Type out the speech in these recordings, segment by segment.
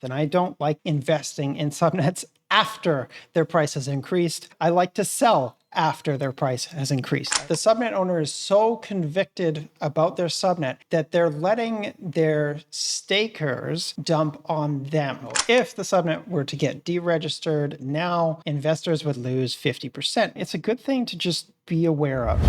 then I don't like investing in subnets after their price has increased. I like to sell after their price has increased. The subnet owner is so convicted about their subnet that they're letting their stakers dump on them. If the subnet were to get deregistered now, investors would lose 50%. It's a good thing to just be aware of.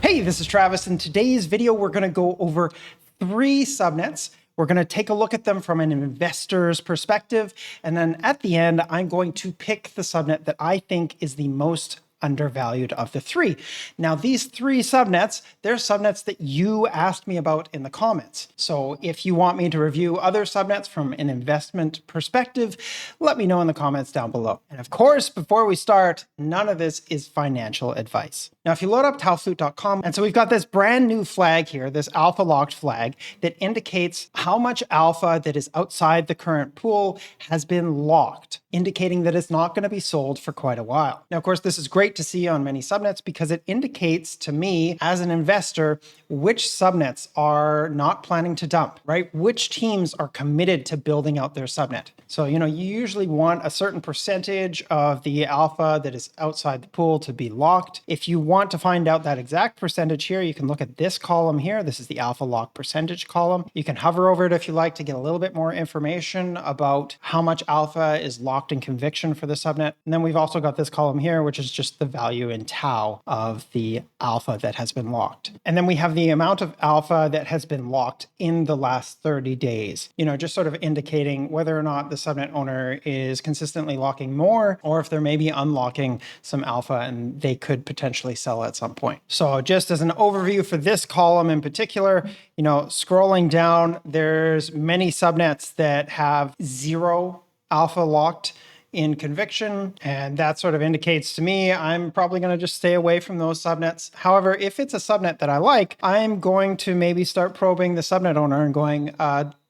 Hey, this is Travis. In today's video, we're going to go over 3 subnets. We're going to take a look at them from an investor's perspective. And then at the end, I'm going to pick the subnet that I think is the most undervalued of the 3. Now, these 3 subnets, they're subnets that you asked me about in the comments. So if you want me to review other subnets from an investment perspective, let me know in the comments down below. And of course, before we start, none of this is financial advice. Now, if you load up TaoFlute.com, and so we've got this brand new flag here, this alpha locked flag that indicates how much alpha that is outside the current pool has been locked, indicating that it's not going to be sold for quite a while. Now, of course, this is great to see on many subnets because it indicates to me as an investor which subnets are not planning to dump, right? Which teams are committed to building out their subnet. So, you usually want a certain percentage of the alpha that is outside the pool to be locked. If you want to find out that exact percentage here, you can look at this column here. This is the alpha lock percentage column. You can hover over it if you like to get a little bit more information about how much alpha is locked in conviction for the subnet. And then we've also got this column here, which is just the value in tau of the alpha that has been locked. And then we have the amount of alpha that has been locked in the last 30 days, just sort of indicating whether or not the subnet owner is consistently locking more, or if they're maybe unlocking some alpha and they could potentially sell at some point. So just as an overview for this column in particular, scrolling down, there's many subnets that have 0 alpha locked in conviction, and that sort of indicates to me I'm probably going to just stay away from those subnets. However, if it's a subnet that I like, I'm going to maybe start probing the subnet owner and going,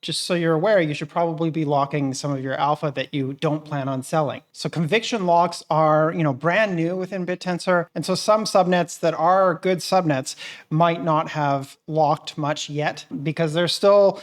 just so you're aware, you should probably be locking some of your alpha that you don't plan on selling. So conviction locks are, brand new within Bittensor. And so some subnets that are good subnets might not have locked much yet because they're still,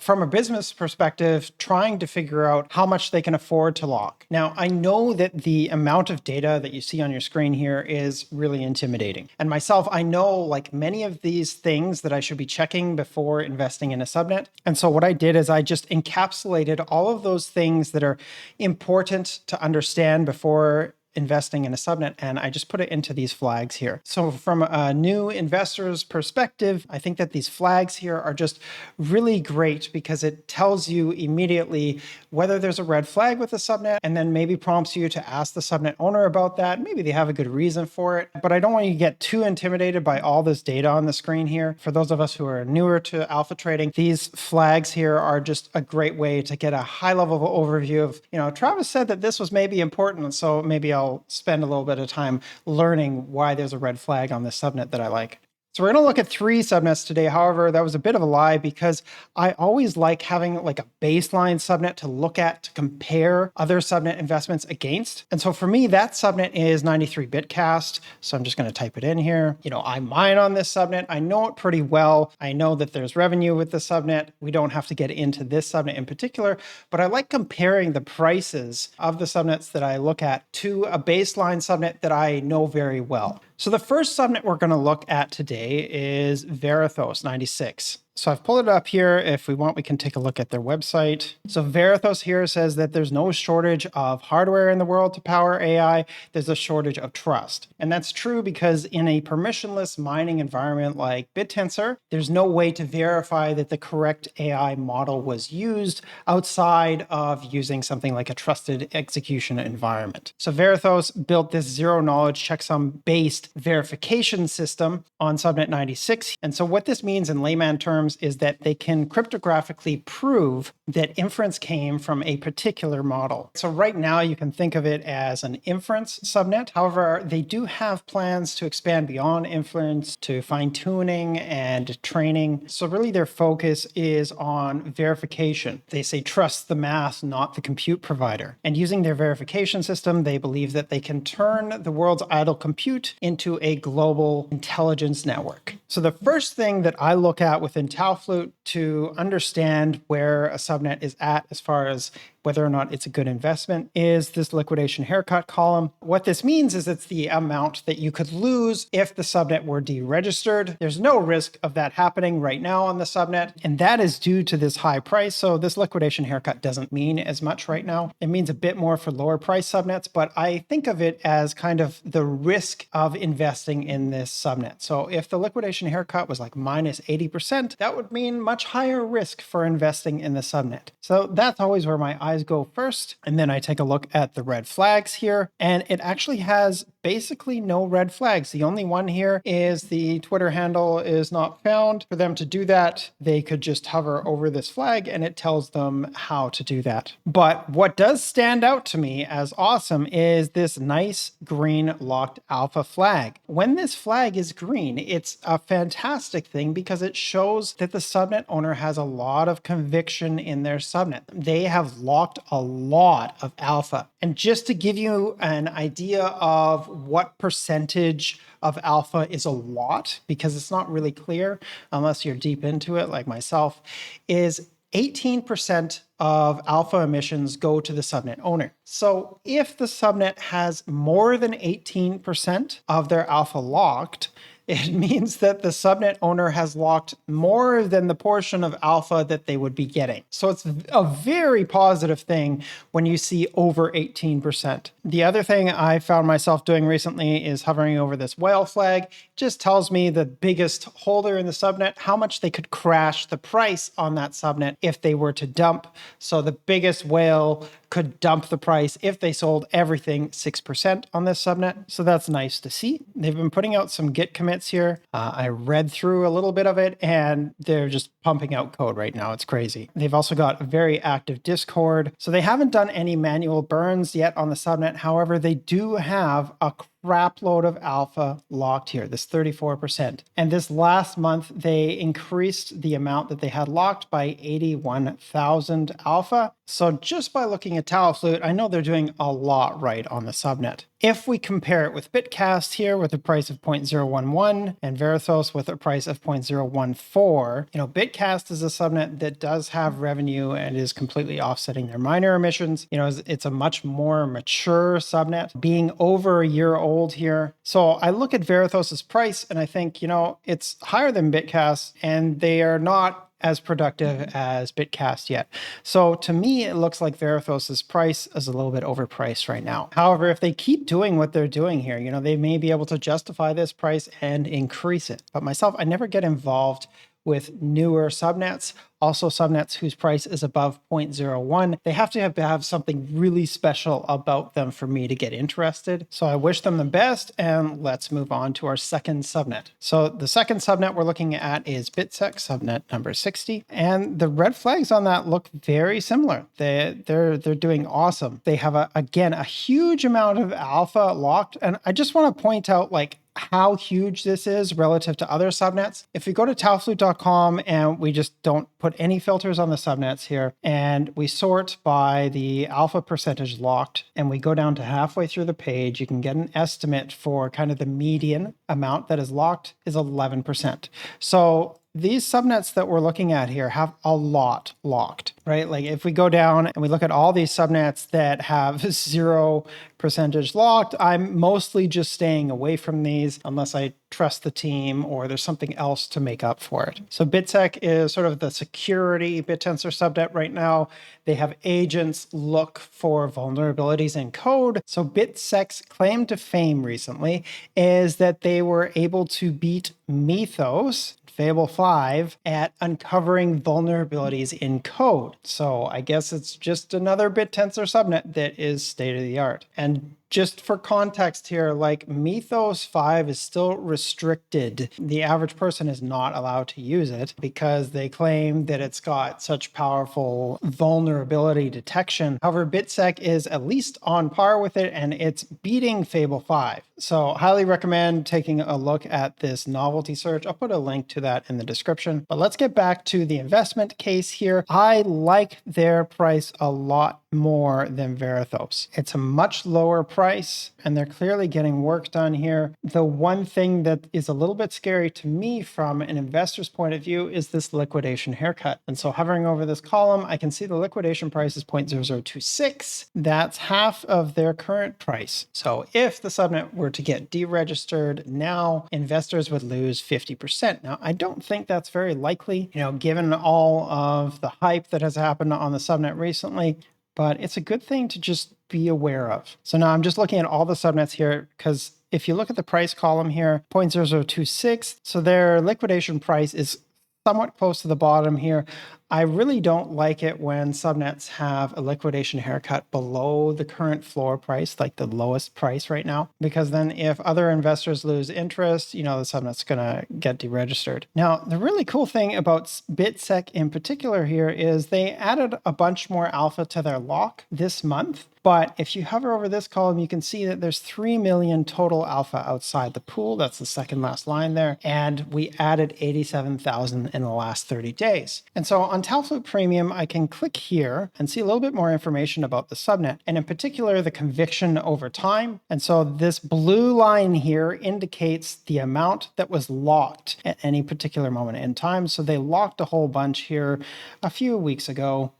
from a business perspective, trying to figure out how much they can afford to lock. Now, I know that the amount of data that you see on your screen here is really intimidating. And myself, I know like many of these things that I should be checking before investing in a subnet. And so what I did is I just encapsulated all of those things that are important to understand before investing in a subnet, and I just put it into these flags here. So from a new investor's perspective, I think that these flags here are just really great because it tells you immediately whether there's a red flag with the subnet, and then maybe prompts you to ask the subnet owner about that. Maybe they have a good reason for it, but I don't want you to get too intimidated by all this data on the screen here. For those of us who are newer to alpha trading, these flags here are just a great way to get a high level overview of, Travis said that this was maybe important, so maybe I'll spend a little bit of time learning why there's a red flag on this subnet that I like. So we're going to look at 3 subnets today. However, that was a bit of a lie because I always like having like a baseline subnet to look at to compare other subnet investments against. And so for me, that subnet is 93 Bitcast. So I'm just going to type it in here. I mine on this subnet. I know it pretty well. I know that there's revenue with the subnet. We don't have to get into this subnet in particular, but I like comparing the prices of the subnets that I look at to a baseline subnet that I know very well. So the first subnet we're going to look at today is Verathos 96. So I've pulled it up here. If we want, we can take a look at their website. So Verathos here says that there's no shortage of hardware in the world to power AI. There's a shortage of trust. And that's true because in a permissionless mining environment like Bittensor, there's no way to verify that the correct AI model was used outside of using something like a trusted execution environment. So Verathos built this zero-knowledge checksum-based verification system on Subnet 96. And so what this means in layman terms is that they can cryptographically prove that inference came from a particular model. So right now you can think of it as an inference subnet. However, they do have plans to expand beyond inference to fine-tuning and training. So really their focus is on verification. They say trust the math, not the compute provider. And using their verification system, they believe that they can turn the world's idle compute into a global intelligence network. So the first thing that I look at within TaoFlute to understand where a subnet is at as far as whether or not it's a good investment is this liquidation haircut column. What this means is it's the amount that you could lose if the subnet were deregistered. There's no risk of that happening right now on the subnet, and that is due to this high price. So this liquidation haircut doesn't mean as much right now. It means a bit more for lower price subnets, but I think of it as kind of the risk of investing in this subnet. So if the liquidation haircut was like minus 80%, that would mean much higher risk for investing in the subnet. So that's always where my eyes go first. And then I take a look at the red flags here, and it actually has basically no red flags. The only one here is the Twitter handle is not found. For them to do that, they could just hover over this flag and it tells them how to do that. But what does stand out to me as awesome is this nice green locked alpha flag. When this flag is green, it's a fantastic thing because it shows that the subnet owner has a lot of conviction in their subnet. They have locked a lot of alpha. And just to give you an idea of what percentage of alpha is a lot, because it's not really clear unless you're deep into it like myself, is 18% of alpha emissions go to the subnet owner. So if the subnet has more than 18% of their alpha locked, it means that the subnet owner has locked more than the portion of alpha that they would be getting. So it's a very positive thing when you see over 18%. The other thing I found myself doing recently is hovering over this whale flag. It just tells me the biggest holder in the subnet, how much they could crash the price on that subnet if they were to dump. So the biggest whale could dump the price if they sold everything 6% on this subnet. So that's nice to see. They've been putting out some Git commits here. I read through a little bit of it and they're just pumping out code right now. It's crazy. They've also got a very active Discord. So they haven't done any manual burns yet on the subnet. However, they do have a crap load of alpha locked here, this 34%. And this last month, they increased the amount that they had locked by 81,000 alpha. So just by looking at TaoFlute, I know they're doing a lot right on the subnet. If we compare it with Bitcast here with a price of 0.011 and Verathos with a price of 0.014, Bitcast is a subnet that does have revenue and is completely offsetting their miner emissions. It's a much more mature subnet, being over a year old here. So I look at Verathos's price and I think, it's higher than Bitcast and they are not as productive as Bitcast yet. So to me, it looks like Verathos's price is a little bit overpriced right now. However, if they keep doing what they're doing here, they may be able to justify this price and increase it. But myself, I never get involved with newer subnets, also subnets whose price is above 0.01. They have to have something really special about them for me to get interested. So I wish them the best, and let's move on to our second subnet. So the second subnet we're looking at is Bitsec Subnet number 60, and the red flags on that look very similar. They're doing awesome. They have again a huge amount of alpha locked, and I just want to point out how huge this is relative to other subnets. If we go to TaoFlute.com and we just don't put any filters on the subnets here, and we sort by the alpha percentage locked, and we go down to halfway through the page, you can get an estimate for kind of the median amount that is locked is 11%. So these subnets that we're looking at here have a lot locked, right? Like if we go down and we look at all these subnets that have 0% locked, I'm mostly just staying away from these unless I trust the team or there's something else to make up for it. So Bitsec is sort of the security Bittensor subnet right now. They have agents look for vulnerabilities in code. So Bitsec's claim to fame recently is that they were able to beat Mythos, Fable 5, at uncovering vulnerabilities in code. So I guess it's just another Bittensor subnet that is state-of-the-art. And just for context here, Mythos 5 is still restricted. The average person is not allowed to use it because they claim that it's got such powerful vulnerability detection. However, Bitsec is at least on par with it and it's beating Fable 5. So highly recommend taking a look at this novel novelty search. I'll put a link to that in the description. But let's get back to the investment case here. I like their price a lot more than Verathos. It's a much lower price and they're clearly getting work done here. The one thing that is a little bit scary to me from an investor's point of view is this liquidation haircut. And so hovering over this column, I can see the liquidation price is 0.0026. That's half of their current price. So if the subnet were to get deregistered now, investors would lose 50%. Now, I don't think that's very likely, given all of the hype that has happened on the subnet recently, but it's a good thing to just be aware of. So now I'm just looking at all the subnets here, because if you look at the price column here, 0.0026, so their liquidation price is somewhat close to the bottom here. I really don't like it when subnets have a liquidation haircut below the current floor price, like the lowest price right now, because then if other investors lose interest, the subnet's going to get deregistered. Now, the really cool thing about Bitsec in particular here is they added a bunch more alpha to their lock this month. But if you hover over this column, you can see that there's 3 million total alpha outside the pool. That's the second last line there. And we added 87,000 in the last 30 days. And so on TaoFlute Premium, I can click here and see a little bit more information about the subnet, and in particular, the conviction over time. And so this blue line here indicates the amount that was locked at any particular moment in time. So they locked a whole bunch here a few weeks ago.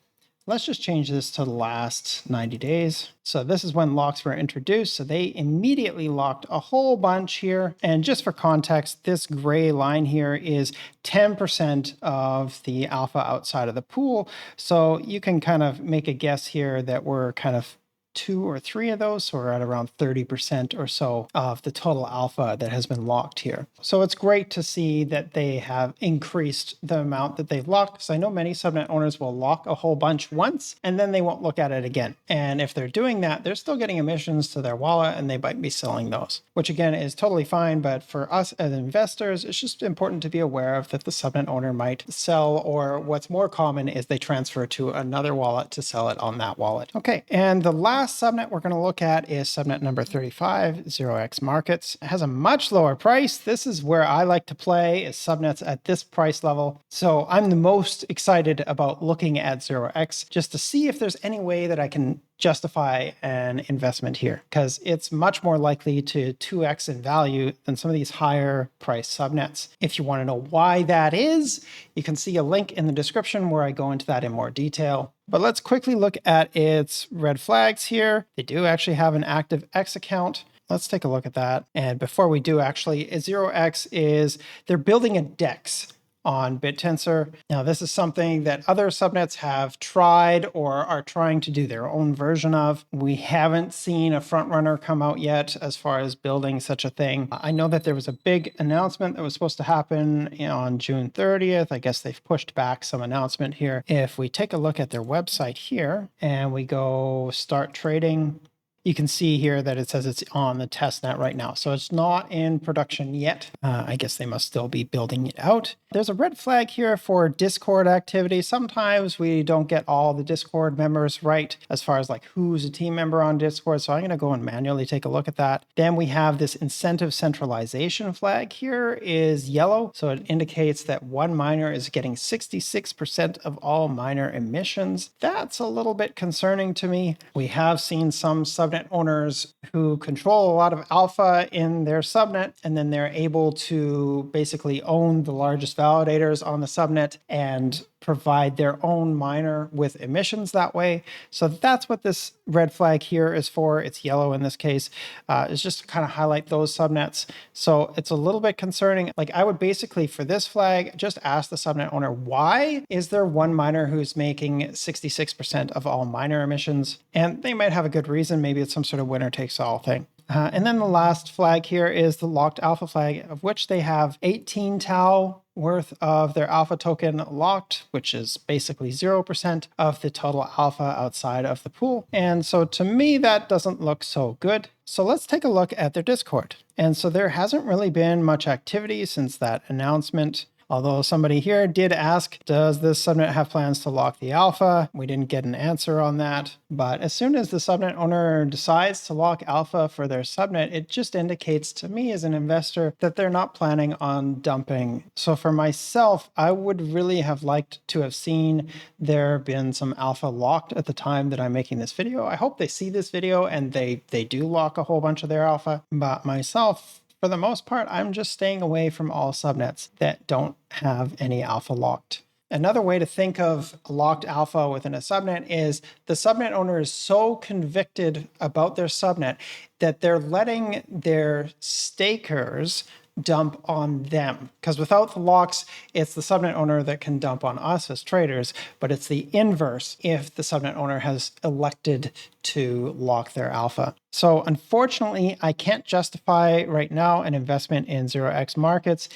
Let's just change this to the last 90 days. So this is when locks were introduced. So they immediately locked a whole bunch here. And just for context, this gray line here is 10% of the alpha outside of the pool. So you can kind of make a guess here that we're kind of 2 or 3 of those, so we're at around 30% or so of the total alpha that has been locked here. So it's great to see that they have increased the amount that they've locked, because I know many subnet owners will lock a whole bunch once and then they won't look at it again. And if they're doing that, they're still getting emissions to their wallet and they might be selling those, which again is totally fine. But for us as investors, it's just important to be aware of that the subnet owner might sell, or what's more common is they transfer to another wallet to sell it on that wallet. Okay, and the last subnet we're going to look at is subnet number 35, OxMarkets. It has a much lower price. This is where I like to play, is subnets at this price level. So I'm the most excited about looking at 0x just to see if there's any way that I can justify an investment here, because it's much more likely to 2x in value than some of these higher price subnets. If you want to know why that is, you can see a link in the description where I go into that in more detail. But let's quickly look at its red flags here. They do actually have an active X account. Let's take a look at that. And before we do, actually, 0x is they're building a DEX on Bittensor. Now, this is something that other subnets have tried or are trying to do their own version of. We haven't seen a front runner come out yet as far as building such a thing. I know that there was a big announcement that was supposed to happen on June 30th. I guess they've pushed back some announcement here. If we take a look at their website here and we go start trading, you can see here that it says it's on the test net right now. So it's not in production yet. I guess they must still be building it out. There's a red flag here for Discord activity. Sometimes we don't get all the Discord members right as far as like who's a team member on Discord. So I'm going to go and manually take a look at that. Then we have this incentive centralization flag here is yellow. So it indicates that one miner is getting 66% of all miner emissions. That's a little bit concerning to me. We have seen some subnet owners who control a lot of alpha in their subnet, and then they're able to basically own the largest validators on the subnet and provide their own miner with emissions that way. So that's what this red flag here is for. It's yellow in this case. It's just to kind of highlight those subnets. So it's a little bit concerning. Like I would basically, for this flag, just ask the subnet owner, why is there one miner who's making 66% of all miner emissions? And they might have a good reason. Maybe it's some sort of winner takes all thing. And then the last flag here is the locked alpha flag, of which they have 18 tau worth of their alpha token locked, which is basically 0% of the total alpha outside of the pool. And so to me, that doesn't look so good. So let's take a look at their Discord. And so there hasn't really been much activity since that announcement. Although somebody here did ask, does this subnet have plans to lock the alpha? We didn't get an answer on that. But as soon as the subnet owner decides to lock alpha for their subnet, it just indicates to me as an investor that they're not planning on dumping. So for myself, I would really have liked to have seen there been some alpha locked at the time that I'm making this video. I hope they see this video and they do lock a whole bunch of their alpha. But myself, for the most part, I'm just staying away from all subnets that don't have any alpha locked. Another way to think of locked alpha within a subnet is the subnet owner is so convicted about their subnet that they're letting their stakers dump on them. Because without the locks, it's the subnet owner that can dump on us as traders, but it's the inverse if the subnet owner has elected to lock their alpha. So unfortunately, I can't justify right now an investment in OxMarkets.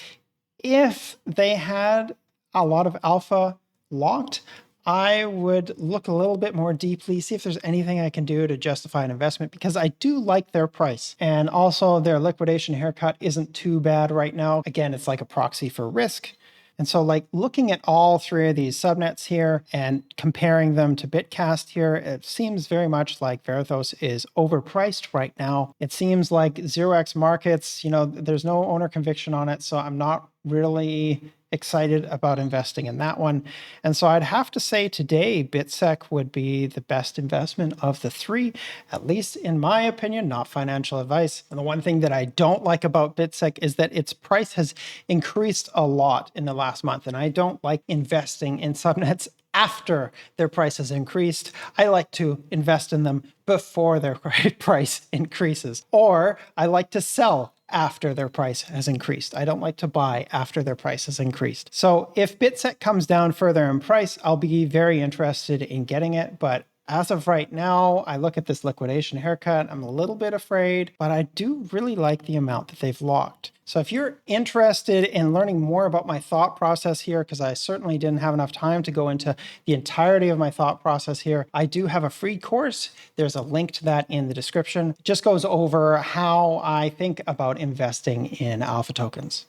If they had a lot of alpha locked, I would look a little bit more deeply, see if there's anything I can do to justify an investment, because I do like their price. And also their liquidation haircut isn't too bad right now. Again, it's like a proxy for risk. And so like looking at all three of these subnets here and comparing them to Bitcast here, it seems very much like Verathos is overpriced right now. It seems like OxMarkets, there's no owner conviction on it, so I'm not really excited about investing in that one. And so I'd have to say today, Bitsec would be the best investment of the three, at least in my opinion, not financial advice. And the one thing that I don't like about Bitsec is that its price has increased a lot in the last month. And I don't like investing in subnets after their price has increased. I like to invest in them before their price increases, or I like to sell after their price has increased. I don't like to buy after their price has increased. So if Bitsec comes down further in price, I'll be very interested in getting it. But as of right now, I look at this liquidation haircut, I'm a little bit afraid, but I do really like the amount that they've locked. So if you're interested in learning more about my thought process here, because I certainly didn't have enough time to go into the entirety of my thought process here, I do have a free course. There's a link to that in the description. It just goes over how I think about investing in alpha tokens.